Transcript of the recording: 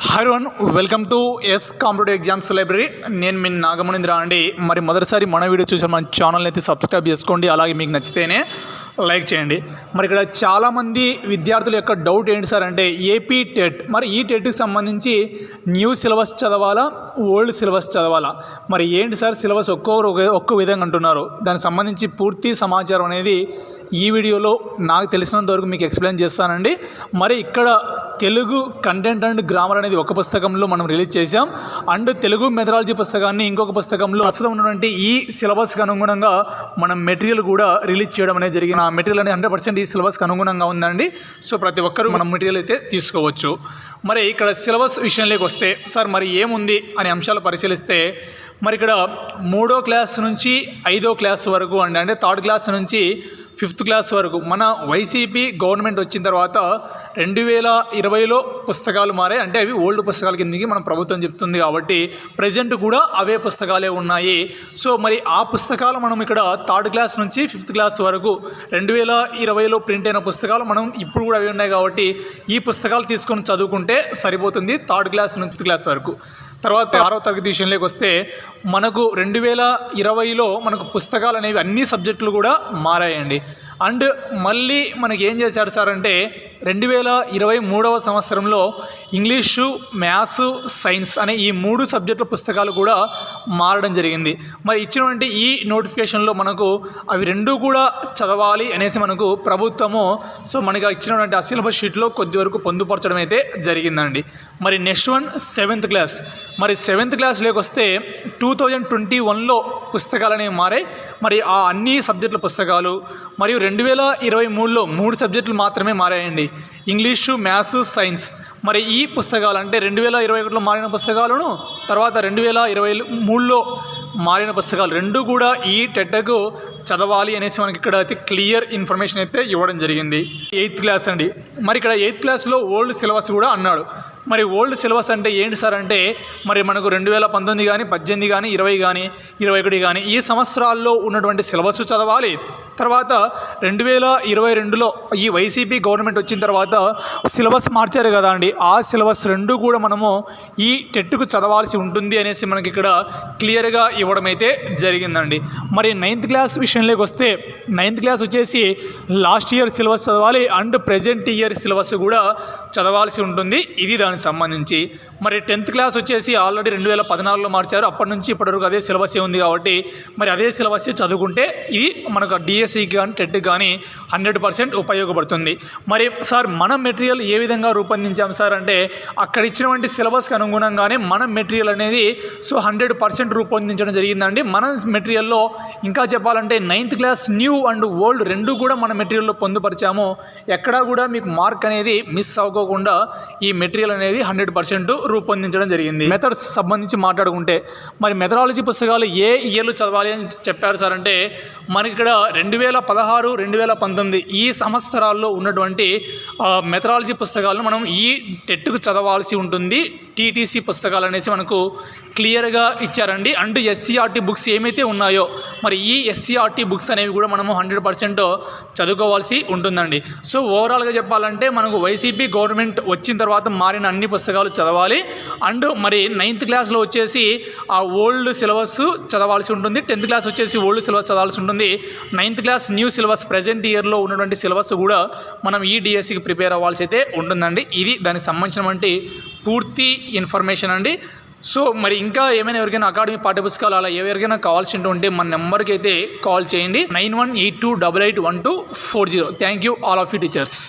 Hi one welcome to yes competitive exams library. నేను మీ నాగమణీంద్ర అండి. మరి మొదటిసారి మన వీడియో చూసే మన ఛానల్ని అయితే సబ్స్క్రైబ్ చేసుకోండి, అలాగే మీకు నచ్చితేనే లైక్ చేయండి. మరి ఇక్కడ చాలామంది విద్యార్థుల యొక్క డౌట్ ఏంటి సార్ అంటే ఏపీ టెట్, మరి ఈ టెట్కి సంబంధించి న్యూ సిలబస్ చదవాలా, ఓల్డ్ సిలబస్ చదవాలా, మరి ఏంటి సార్ సిలబస్ ఒక్కో విధంగా అంటున్నారు. దానికి సంబంధించి పూర్తి సమాచారం అనేది ఈ వీడియోలో నాకు తెలిసినంత వరకు మీకు ఎక్స్ప్లెయిన్ చేస్తానండి. మరి ఇక్కడ తెలుగు కంటెంట్ అండ్ గ్రామర్ అనేది ఒక పుస్తకంలో మనం రిలీజ్ చేసాం, అండ్ తెలుగు మెథడాలజీ పుస్తకాన్ని ఇంకొక పుస్తకంలో ప్రస్తుతం ఉన్నటువంటి ఈ సిలబస్కి అనుగుణంగా మనం మెటీరియల్ కూడా రిలీజ్ చేయడం అనేది జరిగింది. ఆ మెటీరియల్ అనేది 100% ఈ సిలబస్కి అనుగుణంగా ఉందండి. సో ప్రతి ఒక్కరూ మనం మెటీరియల్ అయితే తీసుకోవచ్చు. మరి ఇక్కడ సిలబస్ విషయంలోకి వస్తే సార్ మరి ఏముంది అనే అంశాలు పరిశీలిస్తే, మరి ఇక్కడ 3వ క్లాస్ నుంచి 5వ క్లాస్ వరకు అంటే 3rd క్లాస్ నుంచి 5th క్లాస్ వరకు మన వైసీపీ గవర్నమెంట్ వచ్చిన తర్వాత 2020లో పుస్తకాలు మారాయి. అంటే అవి ఓల్డ్ పుస్తకాల కిందకి మన ప్రభుత్వం చెప్తుంది కాబట్టి ప్రజెంట్ కూడా అవే పుస్తకాలే ఉన్నాయి. సో మరి ఆ పుస్తకాలు మనం ఇక్కడ 3rd క్లాస్ నుంచి 5th క్లాస్ వరకు 2020లో ప్రింట్ అయిన పుస్తకాలు మనం ఇప్పుడు కూడా అవి ఉన్నాయి కాబట్టి ఈ పుస్తకాలు తీసుకొని చదువుకుంటే సరిపోతుంది 3rd క్లాస్ నుంచి 5th క్లాస్ వరకు. తర్వాత 6వ తరగతి విషయంలోకి వస్తే మనకు 2020లో మనకు పుస్తకాలు అనేవి అన్ని సబ్జెక్టులు కూడా మారాయండి. అండ్ మళ్ళీ మనకి ఏం చేశారు సార్ అంటే 2023వ సంవత్సరంలో ఇంగ్లీషు, మ్యాథ్స్, సైన్స్ అనే ఈ 3 సబ్జెక్టుల పుస్తకాలు కూడా మారడం జరిగింది. మరి ఇచ్చినటువంటి ఈ నోటిఫికేషన్లో మనకు అవి 2 కూడా చదవాలి అనేసి మనకు ప్రభుత్వము మనకి ఇచ్చినటువంటి ఆ సిలబస్ షీట్లో కొద్ది వరకు పొందుపరచడం అయితే జరిగిందండి. మరి నెక్స్ట్ వన్ 7th క్లాస్. మరి 7th క్లాస్లోకి వస్తే 2021లో పుస్తకాలు అనేవి మారాయి. మరి ఆ అన్ని సబ్జెక్టుల పుస్తకాలు మరియు 2023లో 3 సబ్జెక్టులు మాత్రమే మారాయండి, ఇంగ్లీషు, మ్యాథ్స్, సైన్స్. మరి ఈ పుస్తకాలు అంటే 2021లో మారిన పుస్తకాలను తర్వాత 2023లో మారిన పుస్తకాలు 2 కూడా ఈ టెట్కు చదవాలి అనేసి మనకి ఇక్కడ అయితే క్లియర్ ఇన్ఫర్మేషన్ అయితే ఇవ్వడం జరిగింది. 8th క్లాస్ అండి. మరి ఇక్కడ 8th క్లాస్లో ఓల్డ్ సిలబస్ కూడా అన్నాడు. మరి ఓల్డ్ సిలబస్ అంటే ఏంటి సార్ అంటే మరి మనకు 2019 కానీ 18 కానీ 20 కానీ 21 కానీ ఈ సంవత్సరాల్లో ఉన్నటువంటి సిలబస్ చదవాలి. తర్వాత 2022లో ఈ వైసీపీ గవర్నమెంట్ వచ్చిన తర్వాత సిలబస్ మార్చారు కదా అండి, ఆ సిలబస్ 2 కూడా మనము ఈ టెట్కు చదవాల్సి ఉంటుంది అనేసి మనకి ఇక్కడ క్లియర్గా ఇవ్వడం అయితే జరిగిందండి. మరి 9th క్లాస్ విషయంలోకి వస్తే 9th క్లాస్ వచ్చేసి లాస్ట్ ఇయర్ సిలబస్ చదవాలి అండ్ ప్రజెంట్ ఇయర్ సిలబస్ కూడా చదవాల్సి ఉంటుంది, ఇది దానికి సంబంధించి. మరి 10th క్లాస్ వచ్చేసి ఆల్రెడీ 2014లో మార్చారు, అప్పటి నుంచి ఇప్పటివరకు అదే సిలబస్ ఉంది కాబట్టి మరి అదే సిలబస్ చదువుకుంటే ఇది మనకు డిఎస్సికి కానీ టెట్కి కానీ 100% ఉపయోగపడుతుంది. మరి సార్ మన మెటీరియల్ ఏ విధంగా రూపొందించాం సార్ అంటే అక్కడ ఇచ్చినటువంటి సిలబస్కి అనుగుణంగానే మన మెటీరియల్ అనేది 100% రూపొందించడం జరిగిందండి. మన మెటీరియల్లో ఇంకా చెప్పాలంటే 9th class new and old 2 కూడా మన మెటీరియల్లో పొందుపరిచాము. ఎక్కడా కూడా మీకు మార్క్ అనేది మిస్ అవ్వకుండా ఈ మెటీరియల్ అనేది 100% రూపొందించడం జరిగింది. మెథడ్స్ సంబంధించి మాట్లాడుకుంటే మరి మెథడాలజీ పుస్తకాలు ఏ ఇయర్లు చదవాలి అని చెప్పారు సార్ అంటే మనకి ఇక్కడ 2016, 2019 ఈ సంవత్సరాల్లో ఉన్నటువంటి మెథడాలజీ పుస్తకాలను మనం ఈ టెట్కు చదవాల్సి ఉంటుంది. టీటీసీ పుస్తకాలు అనేసి మనకు క్లియర్గా ఇచ్చారండి. అండ్ ఎస్సీఆర్టీ బుక్స్ ఏమైతే ఉన్నాయో మరి ఈ ఎస్సీఆర్టీ బుక్స్ అనేవి కూడా మనము 100% చదువుకోవాల్సి ఉంటుందండి. సో ఓవరాల్గా చెప్పాలంటే మనకు వైసీపీ గవర్నమెంట్ వచ్చిన తర్వాత మారిన అన్ని పుస్తకాలు చదవాలి. అండ్ మరి 9th క్లాస్లో వచ్చేసి ఆ ఓల్డ్ సిలబస్ చదవాల్సి ఉంటుంది, 10th క్లాస్ వచ్చేసి ఓల్డ్ సిలబస్ చదవాల్సి ఉంటుంది, 9th class new syllabus present ఇయర్లో ఉన్నటువంటి సిలబస్ కూడా మనం ఈ డిఎస్సికి ప్రిపేర్ అవ్వాల్సి అయితే ఉంటుందండి. ఇది దానికి సంబంధించినటువంటి పూర్తి ఇన్ఫర్మేషన్ అండి. సో మరి ఇంకా ఏమైనా ఎవరికైనా అకాడమీ పాఠ్యపుస్తకాలు అలా ఎవరికైనా కావాల్సి ఉంటే మన నెంబర్కి అయితే కాల్ చేయండి, 9182881240. Thank you all of you teachers.